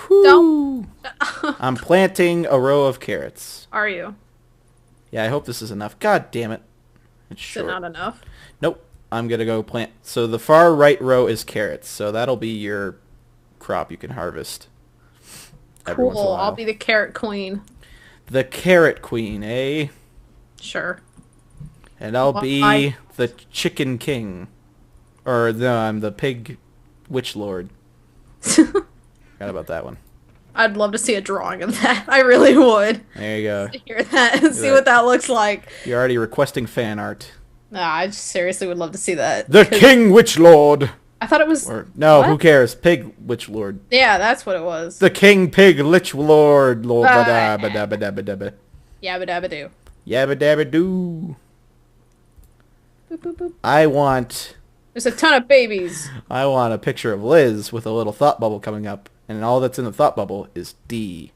Don't. I'm planting a row of carrots. Are you? Yeah, I hope this is enough. God damn it. It's Is it short. not enough? Nope. I'm going to go plant. So the far right row is carrots. So that'll be your crop you can harvest. Every once in a Cool. while. I'll be the carrot queen. The carrot queen, eh? Sure. And I'll Why? be the chicken king. Or no, I'm the pig witch lord. Forgot about that one. I'd love to see a drawing of that. I really would. There you go. To hear that and see what that looks like. You're already requesting fan art. Nah, I just seriously would love to see that. The king witch lord. I thought it was... Or no, What? who cares? Pig witch lord. Yeah, that's what it was. The king pig lich lord. Lord Ah. bada bada bada bada. Yabba dabba doo. Yabba dabba doo. Boop, boop, boop. I want There's a ton of babies. a picture of Liz with a little thought bubble coming up, and all that's in the thought bubble is D.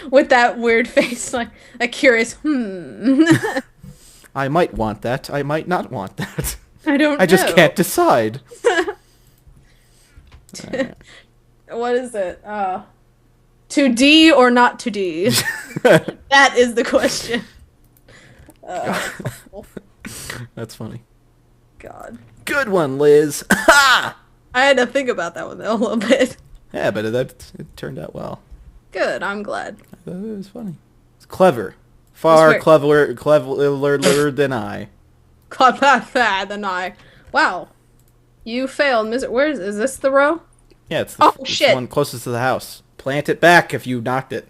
With that weird face, like a curious, I might want that. I might not want that. I don't know. I just can't decide. What is it? To D or not to D? That is the question. That's funny. God. Good one, Liz. Ha! I had to think about that one though a little bit. Yeah, but it turned out well. Good, I'm glad. I thought it was funny. It's clever. Far It's cleverer than I. Clever than I. Wow. You failed, Where is this the row? Yeah, it's Oh, it's shit. the one closest to the house. Plant it back if you knocked it.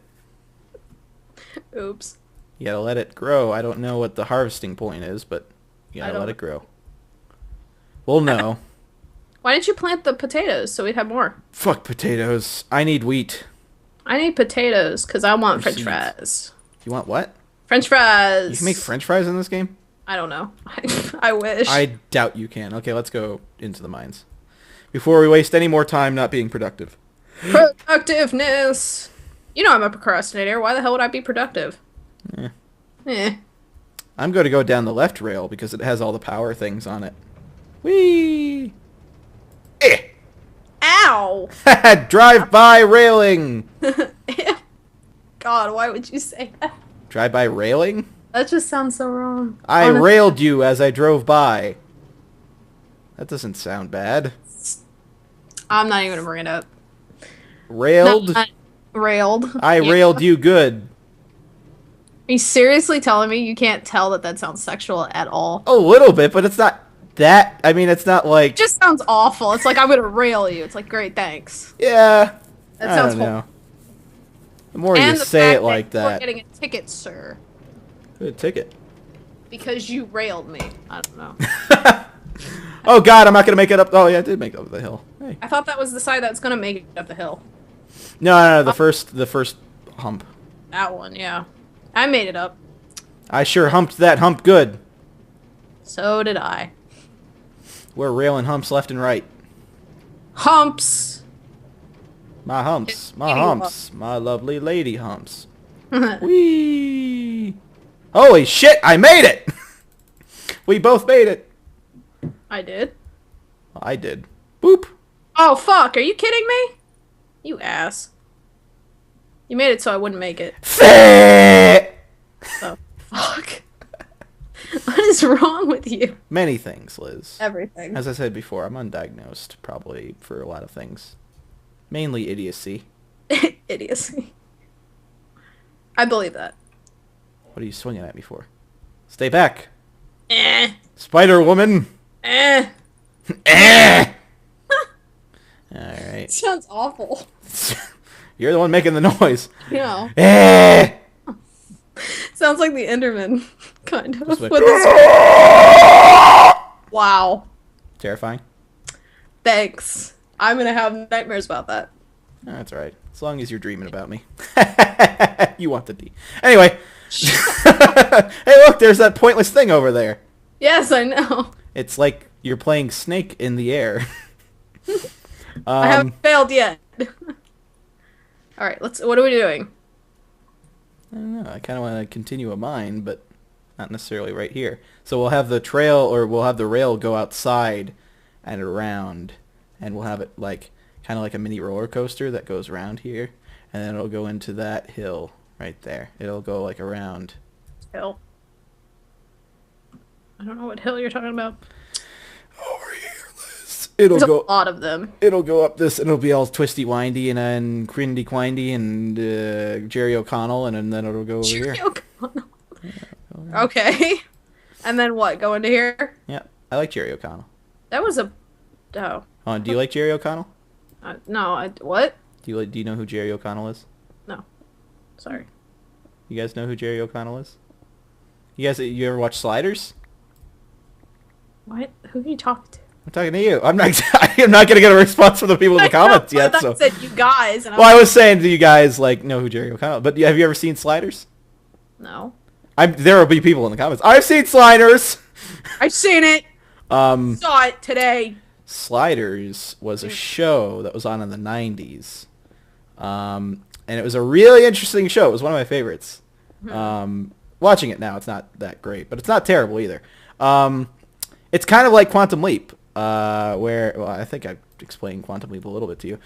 Oops. You gotta let it grow. I don't know what the harvesting point is, but you gotta let it grow. We'll know. Why didn't you plant the potatoes so we'd have more? Fuck potatoes. I need wheat. I need potatoes because I want French seeds. fries. You want what? French fries. You can make French fries in this game? I don't know. I wish. I doubt you can. Okay, let's go into the mines. Before we waste any more time not being productive. Productiveness. You know I'm a procrastinator. Why the hell would I be productive? Eh. Eh. I'm going to go down the left rail because it has all the power things on it. Whee! Eh! Ow! Drive-by railing! God, why would you say that? Drive-by railing? That just sounds so wrong. I Honestly. railed you as I drove by. That doesn't sound bad. I'm not even gonna bring it up. Railed? Railed. I railed you good. Are you seriously telling me you can't tell that that sounds sexual at all? A little bit, but it's not that. I mean, it's not like... It just sounds awful. It's like, I'm gonna rail you. It's like, great, thanks. Yeah. That I sounds don't know. horrible. The more you And the say fact it like You're that... getting a ticket, sir. Good ticket. Because you railed me. I don't know. Oh god, I'm not gonna make it up. Oh yeah, I did make it up the hill. Hey. I thought that was the side that's gonna make it up the hill. No, the first hump. That one, yeah. I made it up. I sure humped that hump good. So did I. We're railing humps left and right. Humps! My humps, my Lady humps, my lovely lady humps. Whee! Holy shit, I made it! We both made it. I did. I did. Boop. Oh, fuck. Are you kidding me? You ass. You made it so I wouldn't make it. Oh, fuck. What is wrong with you? Many things, Liz. Everything. As I said before, I'm undiagnosed, probably, for a lot of things. Mainly idiocy. Idiocy. I believe that. What are you swinging at me for? Stay back. Eh. Spider-Woman. Eh. Eh! Alright. Sounds awful. You're the one making the noise. You know. Eh! Sounds like the Enderman, kind of. Just like- With his... Wow. Terrifying. Thanks. I'm gonna have nightmares about that. Oh, that's alright. As long as you're dreaming about me. You want the D. Anyway. Hey, look, there's that pointless thing over there. Yes, I know. It's like you're playing Snake in the air. I haven't failed yet. Alright, what are we doing? I don't know. I kind of want to continue a mine, but not necessarily right here. So we'll have the trail, or we'll have the rail go outside and around, and we'll have it, like, kind of like a mini roller coaster that goes around here, and then it'll go into that hill right there. It'll go like around. Hill. I don't know what hill you're talking about. Over here, Liz. It'll There's go a lot of them. It'll go up this, and it'll be all twisty windy, and then Crindy Quindy and Jerry O'Connell, and then it'll go over Jerry here. O'Connell. Okay. And then what? Go into here? Yeah, I like Jerry O'Connell. That was a... Oh. Do you like Jerry O'Connell? No, what? Do you know who Jerry O'Connell is? No. Sorry. You guys know who Jerry O'Connell is? You ever watch Sliders? What? Who are you talking to? I'm talking to you. I'm not gonna get a response from the people in the comments yet. I thought you said you guys. And I was saying, do you guys know who Jerry O'Connell is? But have you ever seen Sliders? No. There will be people in the comments. I've seen Sliders. I've seen it. Saw it today. Sliders was a show that was on in the 90s. And it was a really interesting show. It was one of my favorites. Watching it now, it's not that great, but it's not terrible either. It's kind of like Quantum Leap, where I think I explained Quantum Leap a little bit to you.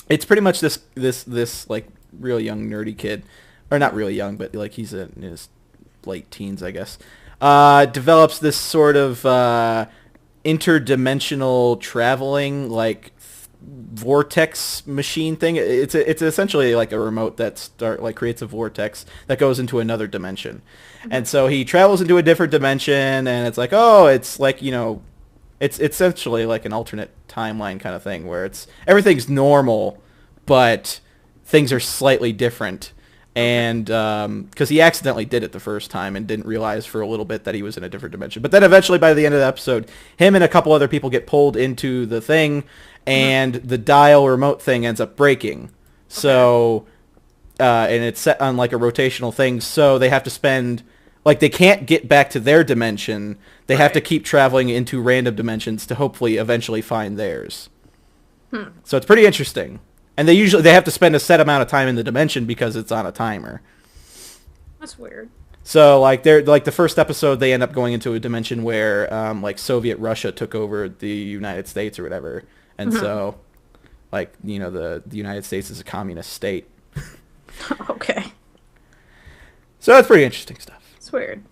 It's pretty much this like real young nerdy kid, or not really young, but like he's in his late teens, I guess. Develops this sort of interdimensional traveling like vortex machine thing. It's essentially like a remote that creates a vortex that goes into another dimension. And so he travels into a different dimension, and it's like, oh, it's like, it's essentially like an alternate timeline kind of thing where everything's normal, but things are slightly different. And because he accidentally did it the first time and didn't realize for a little bit that he was in a different dimension. But then eventually by the end of the episode, him and a couple other people get pulled into the thing, and the dial remote thing ends up breaking. So, and it's set on like a rotational thing, so they have to spend, like, they can't get back to their dimension. They have to keep traveling into random dimensions to hopefully eventually find theirs. So it's pretty interesting. And they have to spend a set amount of time in the dimension because it's on a timer. That's weird. So like the first episode, they end up going into a dimension where like Soviet Russia took over the United States or whatever, and so like the United States is a communist state. Okay. So that's pretty interesting stuff. It's weird.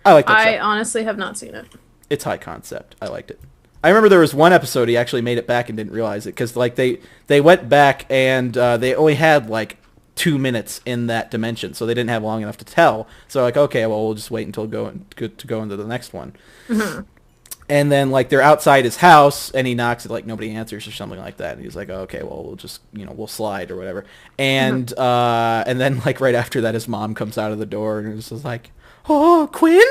I like that show. I honestly have not seen it. It's high concept. I liked it. I remember there was one episode he actually made it back and didn't realize it because like they went back and they only had like 2 minutes in that dimension, so they didn't have long enough to tell. So like, okay, well, we'll just wait until go into the next one. And then like they're outside his house and he knocks and like nobody answers or something like that. And he's like, oh, okay, well, we'll just we'll slide or whatever. And then like right after that, his mom comes out of the door and is just like, oh, Quinn.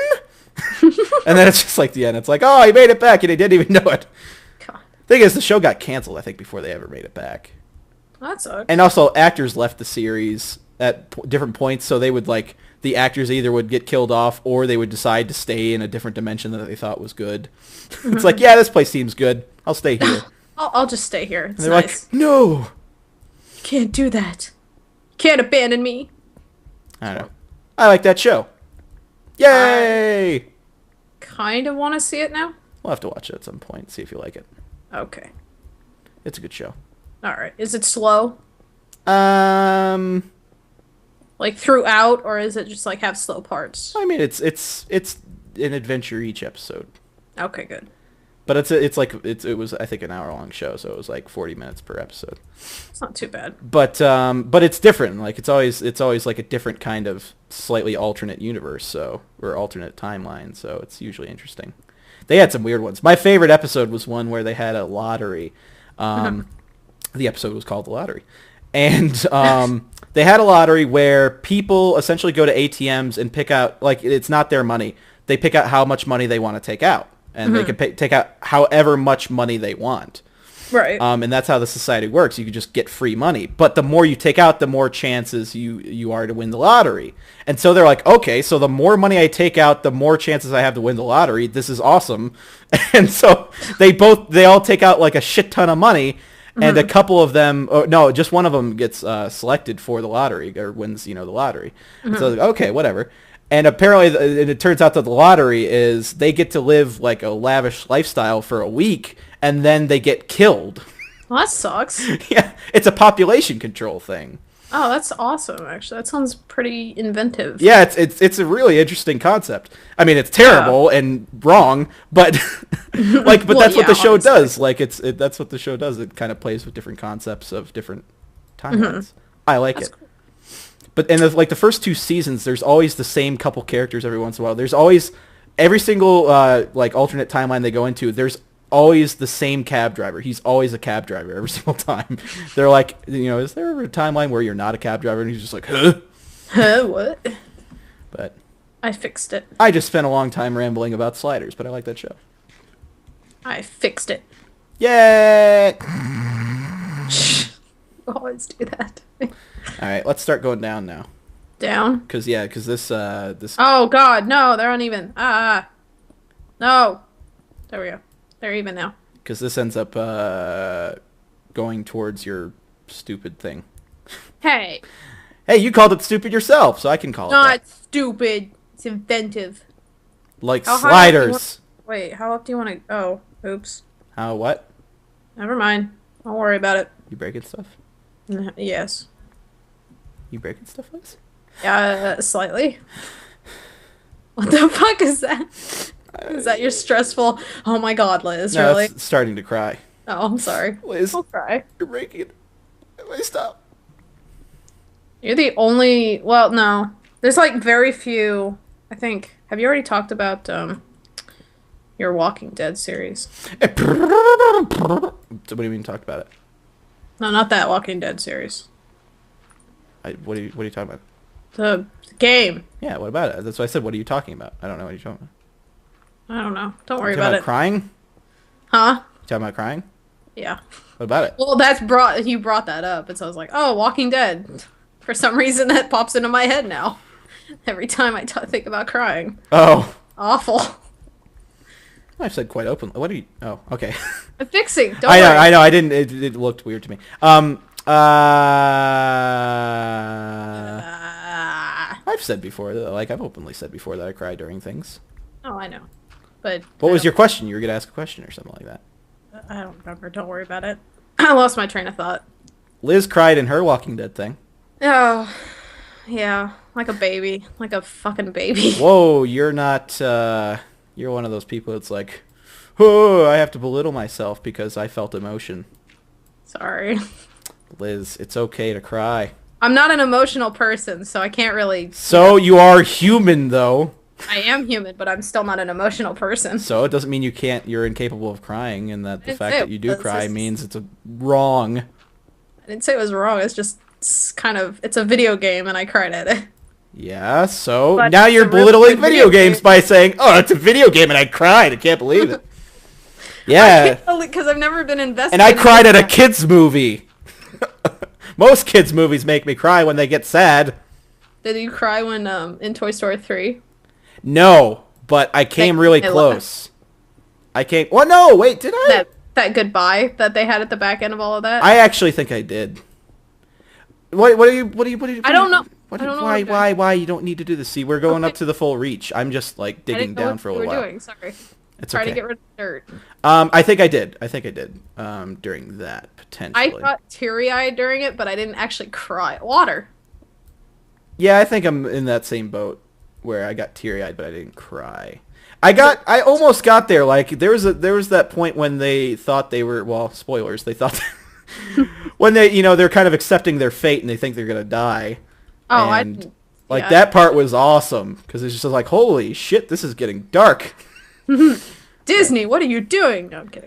And then it's just like the end. It's like, oh, he made it back and he didn't even know it. God. Thing is, the show got canceled, I think, before they ever made it back. That sucks. And also, actors left the series at different points, so they would like the actors either would get killed off or they would decide to stay in a different dimension that they thought was good. It's like, yeah, this place seems good. I'll stay here. I'll just stay here. It's they're nice. like, no, you can't do that. You can't abandon me. I don't know. I like that show. Yay! Kind of want to see it now. We'll have to watch it at some point, see if you like it. Okay. It's a good show. All right. Is it slow? Like throughout, or is it just like have slow parts? I mean, it's an adventure each episode. Okay, good. But it was I think an hour-long show, so it was like 40 minutes per episode. It's not too bad. But it's different. Like it's always like a different kind of slightly alternate universe, or alternate timeline. So it's usually interesting. They had some weird ones. My favorite episode was one where they had a lottery. The episode was called The Lottery, and they had a lottery where people essentially go to ATMs and pick out, like, it's not their money. They pick out how much money they want to take out. And they can take out however much money they want. Right. And that's how the society works. You can just get free money. But the more you take out, the more chances you are to win the lottery. And so they're like, okay, so the more money I take out, the more chances I have to win the lottery. This is awesome. And so they all take out like a shit ton of money. And a couple of them, just one of them gets selected for the lottery or wins, the lottery. So okay, whatever. And apparently, it turns out that the lottery is they get to live like a lavish lifestyle for a week, and then they get killed. Well, that sucks. Yeah, it's a population control thing. Oh, that's awesome, actually. That sounds pretty inventive. Yeah, it's a really interesting concept. I mean, it's terrible and wrong, but like, but Well, that's what the show obviously. does. Like, that's what the show does. It kind of plays with different concepts of different timelines. I like That's it. cool. But in like the first 2 seasons, there's always the same couple characters every once in a while. There's always every single like alternate timeline they go into. There's always the same cab driver. He's always a cab driver every single time. They're like, is there ever a timeline where you're not a cab driver? And he's just like, huh? Huh, what? But I fixed it. I just spent a long time rambling about sliders, but I like that show. I fixed it. Yay! Always do that. All right, let's start going down now. Down. Cause this Oh God, no, they're uneven. No. There we go. They're even now. because this ends up going towards your stupid thing. Hey, Hey, you called it stupid yourself, so I can call it not that. stupid. It's inventive. Like How high up do you sliders. Wait, how up do you want to? Oh, oops. How what? Never mind. Don't worry about it. You breaking stuff? Yes. You breaking stuff, Liz? Slightly. What the fuck is that? Is that your stressful? Oh my God, Liz, No, really? it's starting to cry. Oh, I'm sorry. Liz, I'll cry. you're breaking it. Why stop? You're the only. Well, no. There's like very few. I think. Have you already talked about your Walking Dead series? So what do you mean talked about it? No, not that Walking Dead series. What are you talking about? The game. Yeah, what about it? That's what I said. What are you talking about? I don't know what you're talking about. I don't know. Don't worry You talking about it. crying? Huh? You talking about crying? Yeah. What about it? Well, you brought that up, and so I was like, oh, Walking Dead. For some reason, that pops into my head now. Every time I think about crying. Oh. Awful. I've said quite openly. What are you? Oh, okay. I'm fixing. Don't I know. worry. I know. I didn't. It looked weird to me. I've said before that, like, I've openly said before that I cry during things. Oh, I know. But What was your question? You were gonna ask a question or something like that. I don't remember. Don't worry about it. I lost my train of thought. Liz cried in her Walking Dead thing. Oh, yeah. Like a baby. Like a fucking baby. Whoa, you're not. You're one of those people that's like, oh, I have to belittle myself because I felt emotion. Sorry. Liz, it's okay to cry. I'm not an emotional person, so I can't really... So you are human, though. I am human, but I'm still not an emotional person. So it doesn't mean you're incapable of crying, and that the fact that you do That's cry just- means it's wrong. I didn't say it was wrong. It's a video game, and I cried at it. Yeah, so But now it's you're a really belittling good video video games game. by saying, oh, it's a video game, and I cried. I can't believe it. Yeah, Because I've never been invested and I in cried at a it. kid's movie. Most kids' movies make me cry when they get sad. Did you cry when, in Toy Story 3? No, but I came really I love close. I came... Well, no, wait, did I? That goodbye that they had at the back end of all of that? I actually think I did. What are you... I don't know. What, I don't know why? You don't need to do this. See, we're going up to the full reach. I'm just, like, I digging didn't know down what for a you little were while. doing. Sorry. It's Try okay. to get rid of dirt. I think I did. During that, potentially. I got teary-eyed during it, but I didn't actually cry. Water. Yeah, I think I'm in that same boat where I got teary-eyed, but I didn't cry. I almost got there. Like, there was that point when they thought they were, well, spoilers, they thought when they're kind of accepting their fate and they think they're going to die. Oh, And, yeah. that part was awesome because it's just like, holy shit, this is getting dark. Disney, what are you doing? No, I'm kidding.